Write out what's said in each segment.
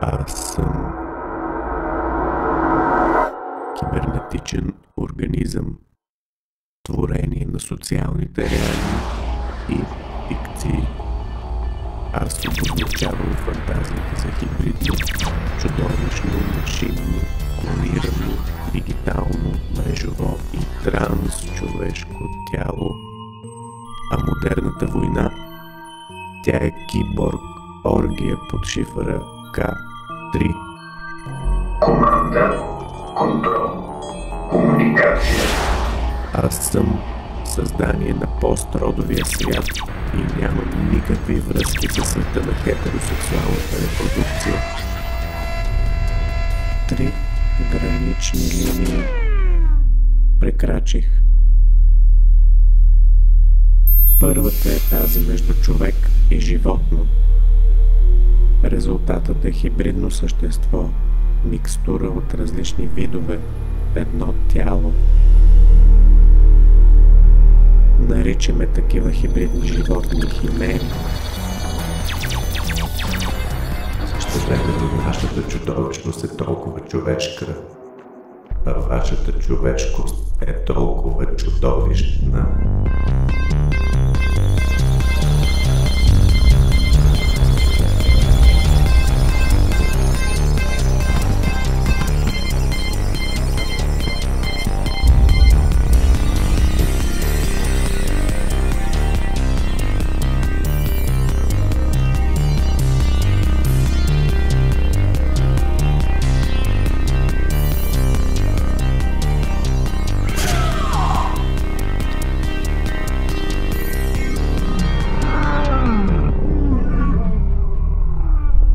Аз съм кибернетичен организъм, творение на социалните реалии и фикции. Аз обозначавам фантазията за хибридно, чудовищно, машинно, клонирано, дигитално, мрежово и трансчовешко тяло. А модерната война, тя е киборг оргия под шифъра К3. Команда, контрол, комуникация. Аз съм създание на постродовия свят и нямам никакви връзки със света на хетеросексуалната репродукция. 3 гранични линии прекрачих. Първата е тази между човек и животно. Резултатът е хибридно същество, микстура от различни видове в едно тяло. Наричаме такива хибридни животни химери. Същевременно нашата чудовищност е толкова човешка, а вашата човешкост е толкова чудовищна.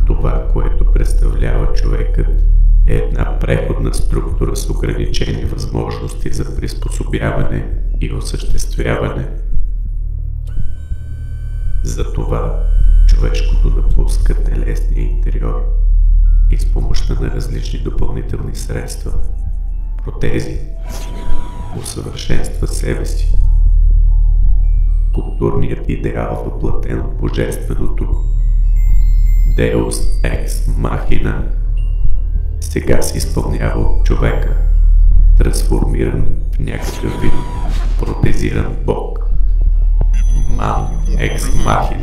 Това, което представлява човекът, е една преходна структура с ограничени възможности за приспособяване и осъществяване. Затова човешкото напуска телесния интериор и с помощта на различни допълнителни средства, протези, усъвършенства себе си. Културният идеал, въплътен от божественото, Deus Ex Machina, сега се изпълнява от човека, трансформиран в някакъв вид протезиран бог. Man Ex Machina.